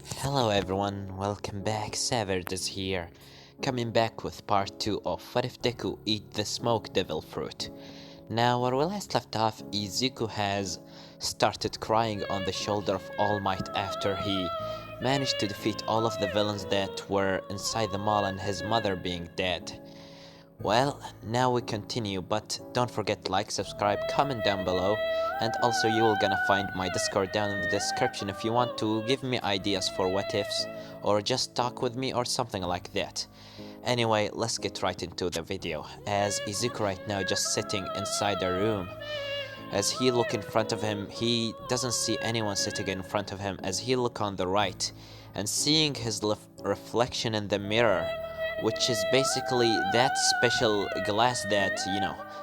Hello everyone, welcome back. Savage is here, coming back with part 2 of What If Deku Eat the Smoke Devil Fruit. Now, where we last left off, Izuku has started crying on the shoulder of All Might after he managed to defeat all of the villains that were inside the mall and his mother being dead. Well, now we continue, but don't forget to like, subscribe, comment down below, and also you will gonna find my Discord down in the description if you want to give me ideas for what ifs, or just talk with me or something like that. Anyway, let's get right into the video, as Izuku right now just sitting inside a room. As he look in front of him, he doesn't see anyone sitting in front of him. As he look on the right, and seeing his reflection in the mirror, which is basically that special glass that,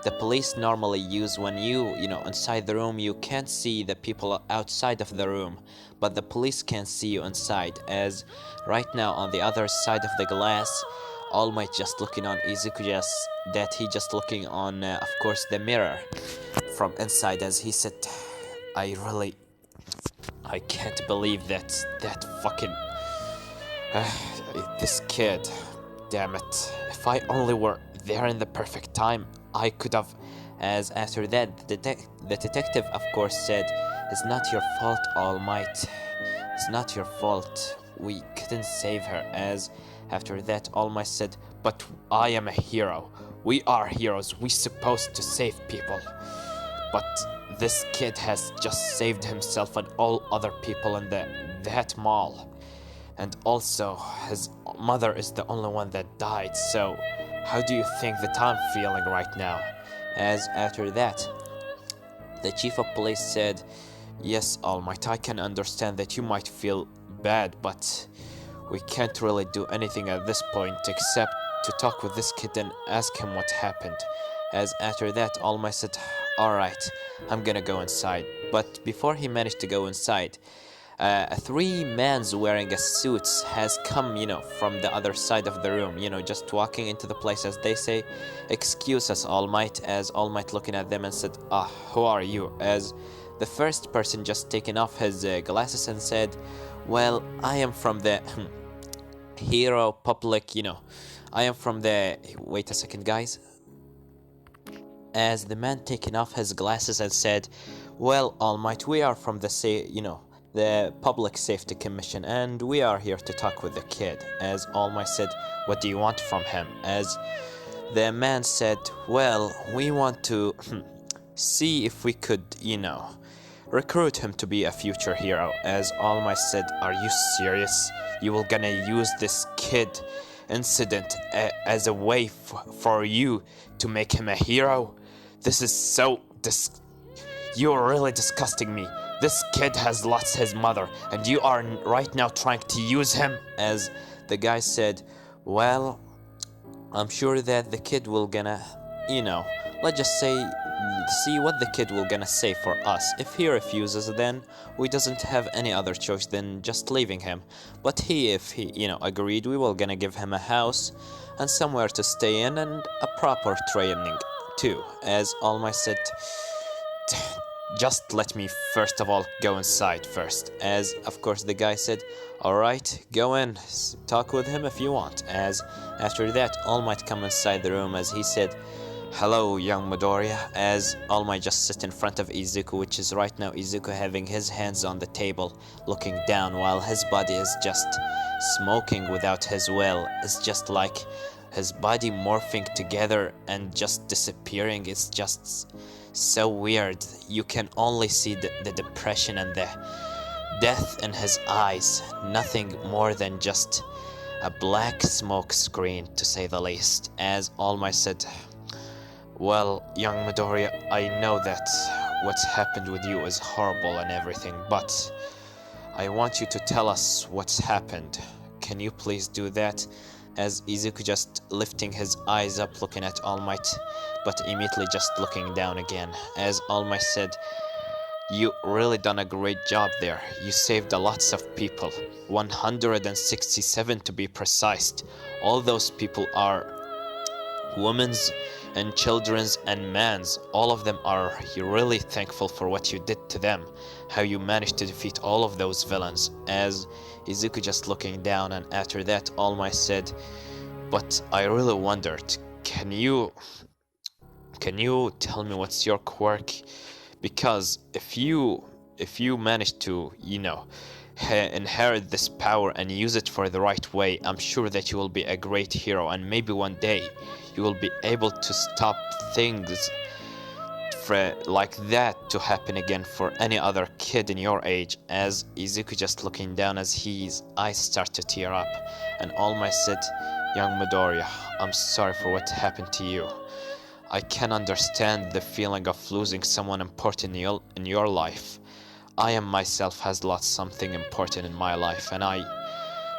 the police normally use when inside the room you can't see the people outside of the room, but the police can see you inside. As right now on the other side of the glass, All Might just looking on Izuku, just looking on, of course, the mirror from inside. As he said, I can't believe that fucking, this kid. Damn it. If I only were there in the perfect time, I could have. As after that, the detective, of course, said, It's not your fault, All Might. It's not your fault. We couldn't save her. As after that, All Might said, But I am a hero. We are heroes. We're supposed to save people. But this kid has just saved himself and all other people in that mall. And also, his mother is the only one that died, so how do you think that I'm feeling right now? As after that, the chief of police said, Yes, All Might, I can understand that you might feel bad, but we can't really do anything at this point except to talk with this kid and ask him what happened. As after that, All Might said, Alright, I'm gonna go inside. But before he managed to go inside, three men wearing a suits has come, from the other side of the room, just walking into the place. As they say, Excuse us, All Might. As All Might looking at them and said, who are you? As the first person just taken off his glasses and said, Well, I am from the hero public, I am from the... Wait a second, guys. As the man taking off his glasses and said, Well, All Might, we are from the Public Safety Commission, and we are here to talk with the kid. As All Might said, What do you want from him? As the man said, Well, we want to see if we could, recruit him to be a future hero. As All Might said, Are you serious? You will gonna use this kid incident as a way for you to make him a hero? This is so You're really disgusting me. This kid has lost his mother, and you are right now trying to use him. As the guy said, Well, I'm sure that the kid will gonna, let's just say, see what the kid will gonna say for us. If he refuses, then we doesn't have any other choice than just leaving him. But if he, agreed, we will gonna give him a house and somewhere to stay in and a proper training too. As All Might said, Just let me first of all go inside first. As of course the guy said, Alright, go in, talk with him if you want. As after that, All Might come inside the room. As he said, Hello, young Midoriya. As All Might just sit in front of Izuku, which is right now Izuku having his hands on the table, looking down, while his body is just smoking without his will. It's just like his body morphing together and just disappearing. It's just so weird. You can only see the depression and the death in his eyes. Nothing more than just a black smoke screen, to say the least. As All Might said, Well, young Midoriya, I know that what's happened with you is horrible and everything, but I want you to tell us what's happened. Can you please do that? As Izuku just lifting his eyes up, looking at All Might, but immediately just looking down again. As All Might said, You really done a great job there. You saved a lots of people, 167 to be precise. All those people are women's and children's and man's. All of them are really thankful for what you did to them, how you managed to defeat all of those villains. As Izuku just looking down, and after that All Might said, but I really wondered, can you tell me what's your quirk? Because if you manage to, inherit this power and use it for the right way, I'm sure that you will be a great hero, and maybe one day you will be able to stop things like that to happen again for any other kid in your age. As Izuku just looking down, as his eyes start to tear up, and All Might said, young Midoriya, I'm sorry for what happened to you. I can understand the feeling of losing someone important in your life. I am myself has lost something important in my life, and I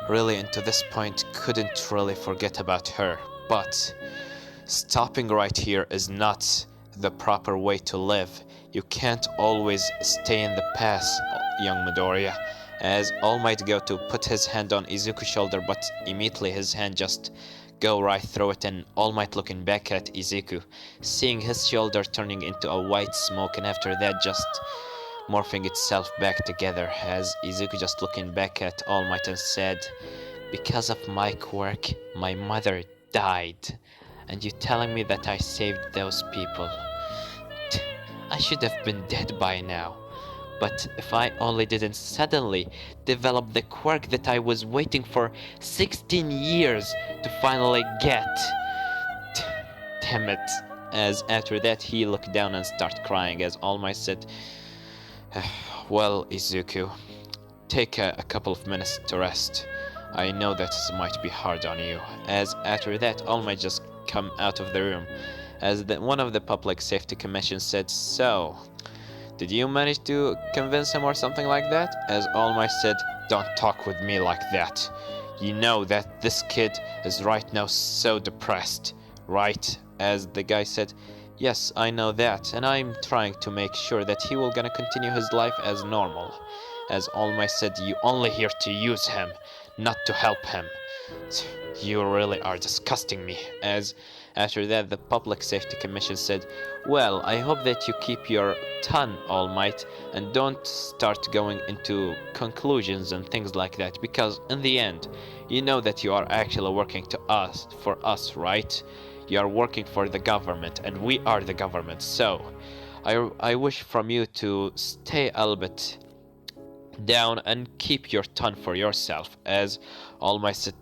really into this point couldn't really forget about her. But stopping right here is not the proper way to live. You can't always stay in the past, young Midoriya. As All Might go to put his hand on Izuku's shoulder, but immediately his hand just go right through it, and All Might looking back at Izuku, seeing his shoulder turning into a white smoke, and after that just morphing itself back together. As Izuku just looking back at All Might and said, because of my quirk, my mother died, and you telling me that I saved those people? I should have been dead by now. But if I only didn't suddenly develop the quirk that I was waiting for 16 years to finally get. Damn it. As after that he looked down and started crying, as All Might said, well, Izuku, take a couple of minutes to rest. I know that this might be hard on you. As after that All Might just come out of the room, as one of the public safety commission said, so did you manage to convince him or something like that? As All Might said, don't talk with me like that. You know that this kid is right now so depressed, right? As the guy said, yes, I know that, and I'm trying to make sure that he will gonna continue his life as normal. As All Might said, you only here to use him, not to help him. You really are disgusting me. As after that the Public Safety Commission said, well, I hope that you keep your tongue, All Might, and don't start going into conclusions and things like that, because in the end, you know that you are actually working for us, right? You are working for the government, and we are the government, so I wish from you to stay a little bit down and keep your tongue for yourself. As All Might said,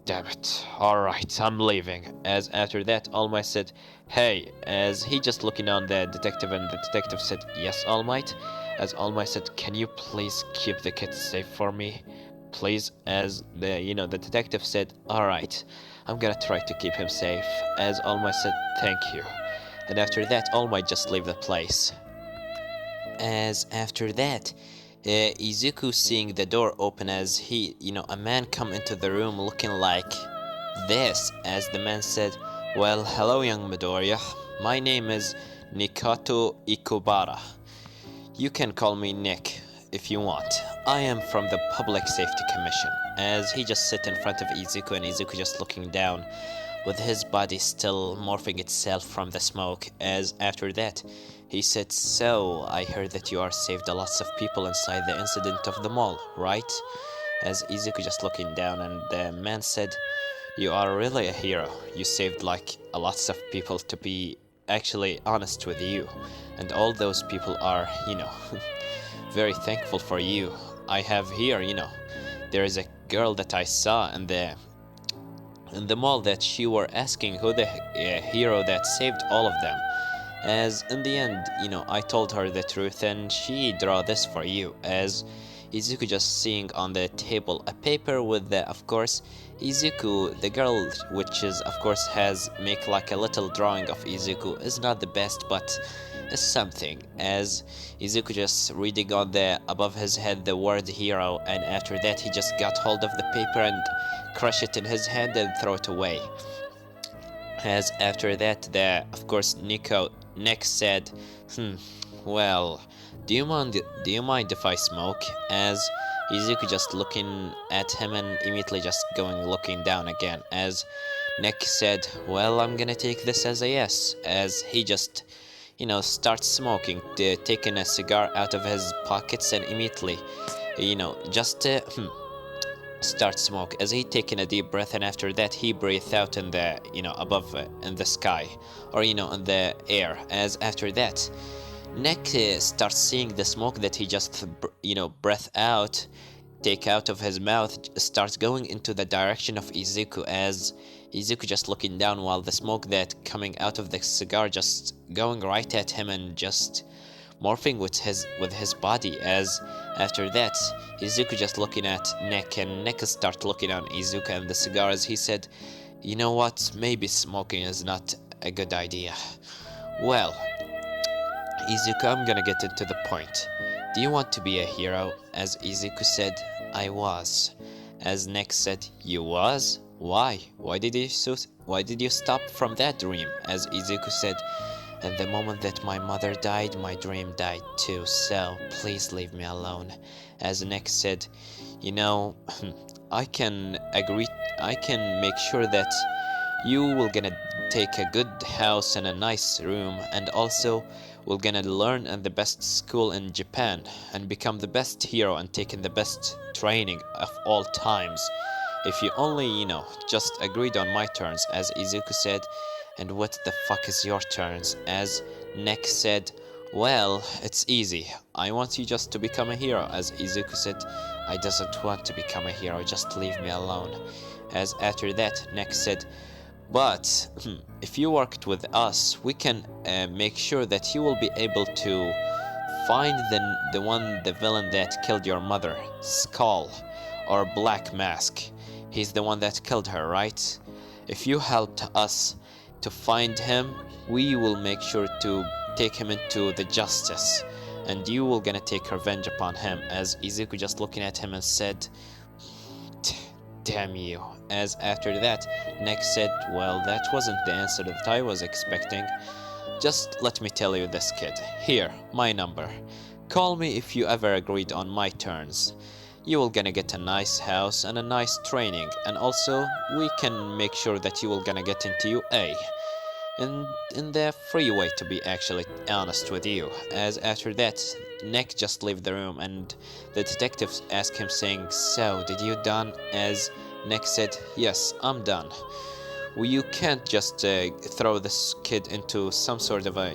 damn it, alright, I'm leaving. As after that All Might said, hey, as he just looking on the detective, and the detective said, yes, All Might. As All Might said, can you please keep the kid safe for me, please? As the detective said, alright, I'm gonna try to keep him safe. As All Might said, thank you. And after that All Might just leave the place. As after that, Izuku seeing the door open, as a man come into the room looking like this. As the man said, well, hello, young Midoriya. My name is Nikato Ikubara. You can call me Nick if you want. I am from the Public Safety Commission. As he just sit in front of Izuku, and Izuku just looking down, with his body still morphing itself from the smoke. As after that, he said, so I heard that you are saved a lots of people inside the incident of the mall, right? As Izuku just looking down, and the man said, you are really a hero. You saved like a lots of people, to be actually honest with you. And all those people are, very thankful for you. I have here, there is a girl that I saw in the mall that she were asking who the hero that saved all of them. As in the end, I told her the truth, and she draw this for you. As Izuku just seeing on the table a paper with of course, Izuku, the girl, which is, of course, has make like a little drawing of Izuku, is not the best, but is something. As Izuku just reading on the above his head the word hero, and after that he just got hold of the paper and crush it in his hand and throw it away. As after that, of course, Nick said, well, do you mind if I smoke? As Izuku just looking at him and immediately just looking down again. As Nick said, well, I'm gonna take this as a yes, as he just, starts smoking, taking a cigar out of his pockets and immediately, just start smoke as he taking a deep breath, and after that he breathed out in the above in the sky, or in the air. As after that Nick starts seeing the smoke that he just breath out, take out of his mouth, starts going into the direction of Izuku, as Izuku just looking down while the smoke that coming out of the cigar just going right at him and just morphing with his body. As after that Izuku just looking at Nick, and Nick start looking at Izuku and the cigar, as he said, you know what, maybe smoking is not a good idea. Well, Izuku, I'm gonna get into the point. Do you want to be a hero? As Izuku said, I was. As Nick said, you was? Why? Why did you stop from that dream? As Izuku said, and the moment that my mother died, my dream died too, so please leave me alone. As Nick said, I can make sure that you will gonna take a good house and a nice room, and also we're gonna learn in the best school in Japan and become the best hero and taking the best training of all times. If you only, just agreed on my terms, as Izuku said, and what the fuck is your turns? As Nick said, well, it's easy. I want you just to become a hero. As Izuku said, I doesn't want to become a hero, just leave me alone. As after that, Nick said, but if you worked with us, we can make sure that you will be able to find the villain that killed your mother, Skull, or Black Mask. He's the one that killed her, right? If you helped us to find him, we will make sure to take him into the justice, and you will gonna take revenge upon him. As Izuku just looking at him and said, damn you. As after that, Nick said, well, that wasn't the answer that I was expecting. Just let me tell you this, kid. Here, my number. Call me if you ever agreed on my terms. You will gonna get a nice house and a nice training, and also we can make sure that you will gonna get into UA. In the free way, to be actually honest with you. As after that, Nick just left the room, and the detectives asked him saying, so, did you done? As Nick said, yes, I'm done. Well, you can't just throw this kid into some sort of a,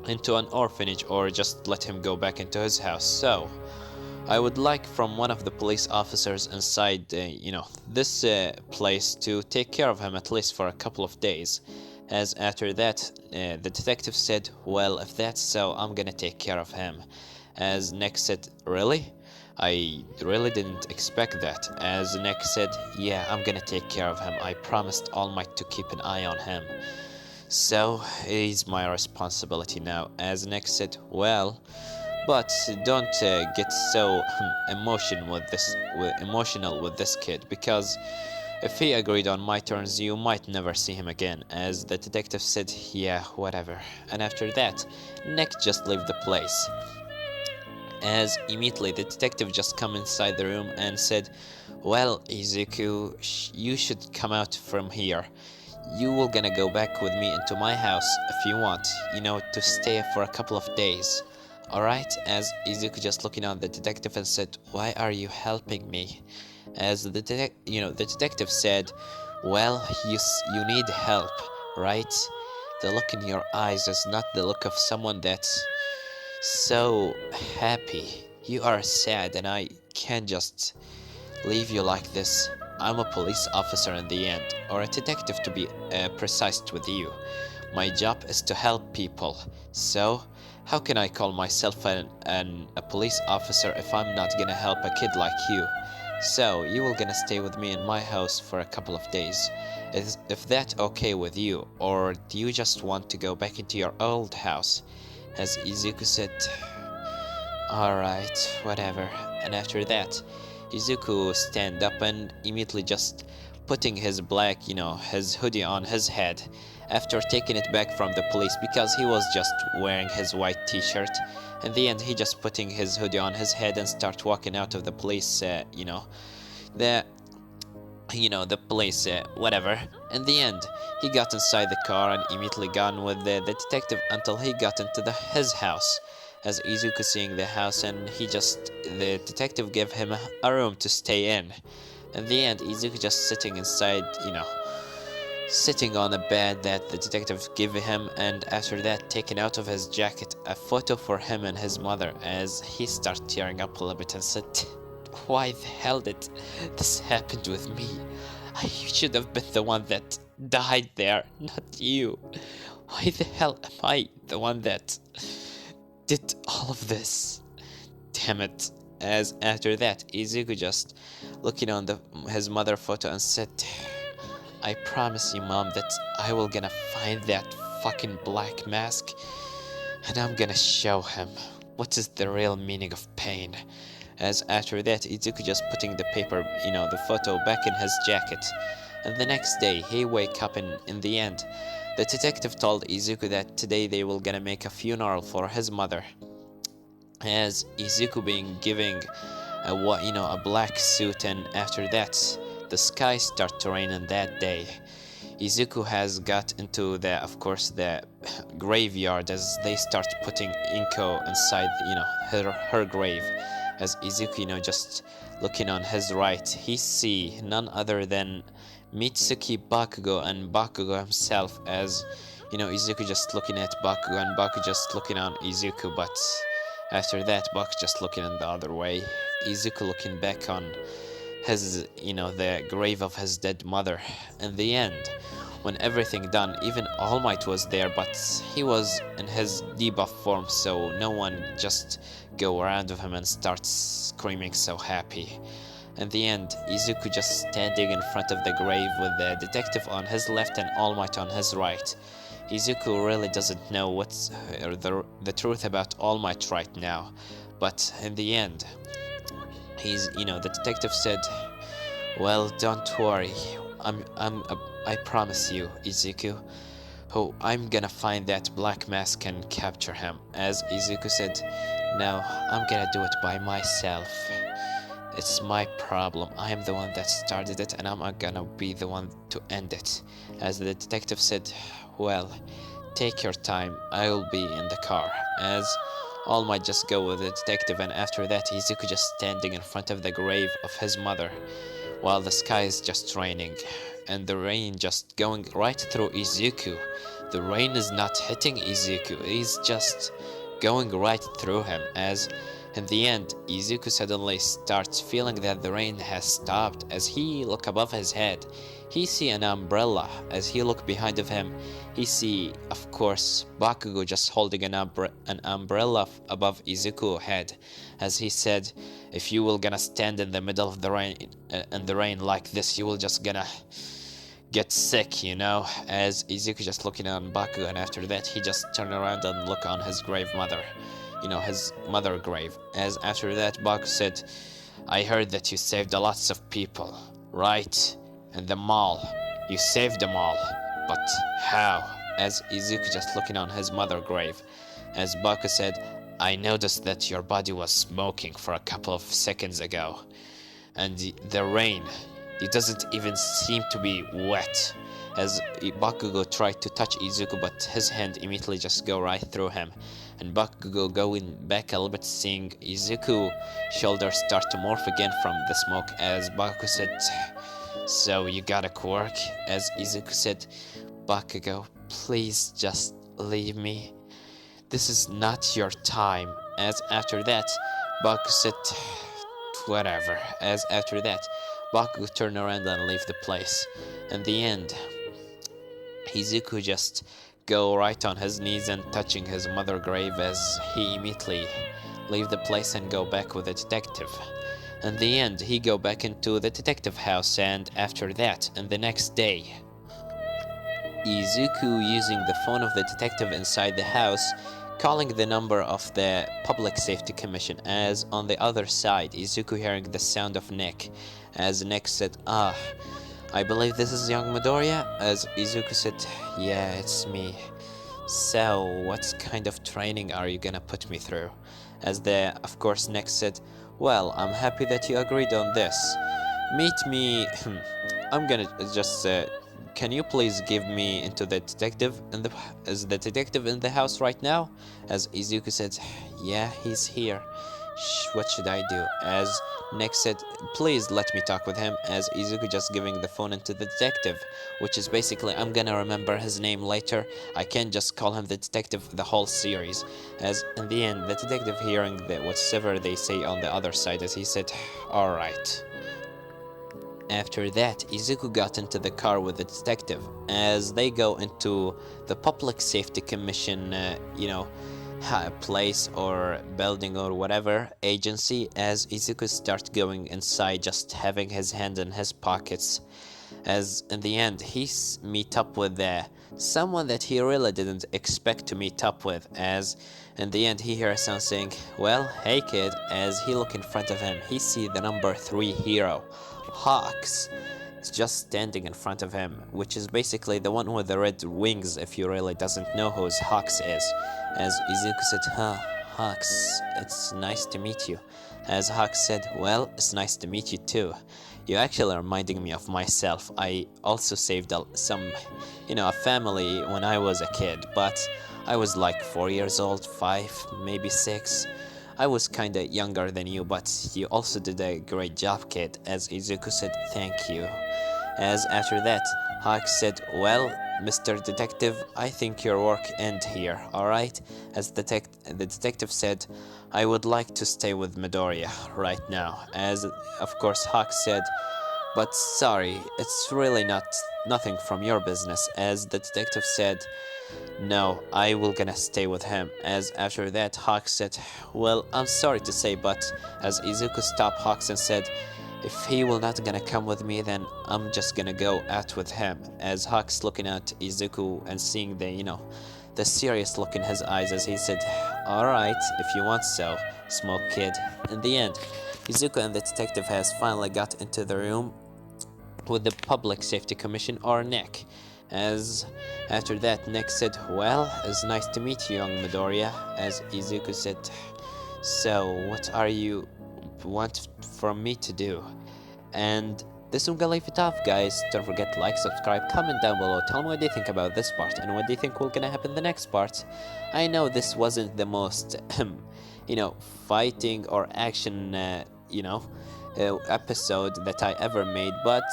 into an orphanage, or just let him go back into his house. So, I would like from one of the police officers inside, this place to take care of him at least for a couple of days. As after that, the detective said, well, if that's so, I'm gonna take care of him. As Nick said, really? I really didn't expect that. As Nick said, yeah, I'm gonna take care of him. I promised All Might to keep an eye on him. So, it's my responsibility now. As Nick said, well, but don't get so emotional with this kid, because if he agreed on my terms, you might never see him again. As the detective said, yeah, whatever. And after that, Nick just left the place. As immediately the detective just come inside the room and said, well, Izuku, you should come out from here. You will gonna go back with me into my house if you want, to stay for a couple of days. Alright? As Izuku just looking at the detective and said, why are you helping me? As the detective said, well, you need help, right? The look in your eyes is not the look of someone that's so happy. You are sad, and I can't just leave you like this. I'm a police officer in the end, or a detective to be precise with you. My job is to help people, so how can I call myself a police officer if I'm not gonna help a kid like you? So, you will gonna stay with me in my house for a couple of days. If that okay with you, or do you just want to go back into your old house? As Izuku said, alright, whatever. And after that, Izuku stand up and immediately just putting his black, his hoodie on his head, after taking it back from the police, because he was just wearing his white t-shirt. In the end, he just putting his hoodie on his head and start walking out of the police, the police, whatever. In the end, he got inside the car and immediately gone with the detective until he got into his house. As Izuku seeing the house, and the detective gave him a room to stay in. In the end, Izuku just sitting inside, sitting on a bed that the detective gave him, and after that taking out of his jacket a photo for him and his mother, as he started tearing up a little bit and said, "Why the hell did this happen with me? I should have been the one that died there, not you. Why the hell am I the one that did all of this? Damn it." As after that, Izuku just looking on his mother photo and said, "I promise you, Mom, that I will gonna find that fucking black mask and I'm gonna show him what is the real meaning of pain." As after that, Izuku just putting the paper, the photo back in his jacket. And the next day, he wake up in the end. The detective told Izuku that today they will gonna make a funeral for his mother. As Izuku being giving a black suit, and after that, the sky start to rain on that day. Izuku has got into the graveyard as they start putting Inko inside, her grave. As Izuku, just looking on his right, he see none other than Mitsuki, Bakugo, and Bakugo himself. As Izuku just looking at Bakugo and Bakugo just looking on Izuku, but after that, Bakugo just looking in the other way. Izuku looking back on his, the grave of his dead mother. In the end, when everything done, even All Might was there, but he was in his debuff form, so no one just go around with him and start screaming so happy. In the end, Izuku just standing in front of the grave with the detective on his left and All Might on his right. Izuku really doesn't know what's the truth about All Might right now, but in the end, the detective said, "Well, don't worry. I promise you, Izuku. Oh, I'm gonna find that black mask and capture him." As Izuku said, "No, I'm gonna do it by myself. It's my problem. I am the one that started it, and I'm gonna be the one to end it." As the detective said, "Well, take your time. I'll be in the car." As All Might just go with the detective, and after that, Izuku just standing in front of the grave of his mother, while the sky is just raining, and the rain just going right through Izuku. The rain is not hitting Izuku, it's just going right through him. As in the end, Izuku suddenly starts feeling that the rain has stopped. As he look above his head, he see an umbrella. As he look behind of him, he see, of course, Bakugo just holding an umbrella above Izuku's head. As he said, "If you will gonna stand in the middle of the rain like this, you will just gonna get sick, As Izuku just looking on Bakugo, and after that, he just turn around and look on his grave mother, his mother grave. As after that, Bakugo said, "I heard that you saved a lots of people, right? And the mall, you saved them all, but how?" As Izuku just looking on his mother grave. As Bakugo said, "I noticed that your body was smoking for a couple of seconds ago, and the rain, it doesn't even seem to be wet." As Bakugo tried to touch Izuku, but his hand immediately just go right through him, and Bakugo going back a little bit, seeing Izuku shoulders start to morph again from the smoke. As Bakugo said, "So you got a quirk?" As Izuku said, "Bakugo, please just leave me. This is not your time." As after that, Bakugo said, "Whatever." As after that, Bakugo turned around and leave the place. In the end, Izuku just go right on his knees and touching his mother grave, as he immediately leave the place and go back with the detective. In the end, he go back into the detective house, and after that, and the next day, Izuku using the phone of the detective inside the house, calling the number of the Public Safety Commission. As on the other side, Izuku hearing the sound of Nick. As Nick said, "I believe this is young Midoriya." As Izuku said, "Yeah, it's me. So, what kind of training are you gonna put me through?" As of course, Nick said, "Well, I'm happy that you agreed on this. Meet me. I'm gonna just. Can you please give me into the detective in the is the detective in the house right now? As Izuku said, yeah, he's here. What should I do? As Nick said, please let me talk with him. As Izuku just giving the phone into the detective, which is basically I'm gonna remember his name later. I can't just call him the detective the whole series. As in the end, the detective hearing whatever they say on the other side, as he said, all right. After that, Izuku got into the car with the detective as they go into the Public Safety Commission, place or building or whatever agency. As Izuku starts going inside, just having his hand in his pockets. As in the end, he meet up with someone that he really didn't expect to meet up with. As in the end, he hears someone saying, "Well, hey kid." As he look in front of him, he see the number 3 hero, Hawks. Is just standing in front of him, which is basically the one with the red wings. If you really doesn't know who Hawks is, as Izuku said, "Huh, Hawks, it's nice to meet you." As Hawks said, "Well, it's nice to meet you too. You actually reminding me of myself. I also saved a family when I was a kid, but I was like 4 years old, 5, maybe 6. I was kinda younger than you, but you also did a great job, kid." As Izuku said, "Thank you." As after that, Hawk said, "Well, Mr. Detective, I think your work end here, alright?" As the detective said, "I would like to stay with Midoriya right now." As of course Hawk said, "But sorry, it's really nothing from your business." As the detective said, "No, I will gonna stay with him." As after that, Hawk said, "Well, I'm sorry to say, but..." As Izuku stopped Hawks and said, "If he will not gonna come with me, then I'm just gonna go out with him." As Hawks looking at Izuku and seeing the serious look in his eyes, as he said, "Alright, if you want so, smoke kid." In the end, Izuku and the detective has finally got into the room with the Public Safety Commission, or Nick. As after that, Nick said, "Well, it's nice to meet you, young Midoriya." As Izuku said, "So, what are you want from me to do?" And this is gonna leave it off, guys. Don't forget to like, subscribe, comment down below. Tell me what do you think about this part and what do you think will gonna happen in the next part. I know this wasn't the most, fighting or action, episode that I ever made, but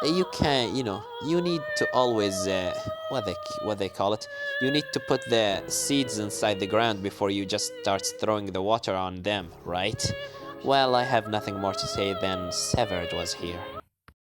you can, you need to always, what they call it. You need to put the seeds inside the ground before you just start throwing the water on them, right? Well, I have nothing more to say than Severed was here.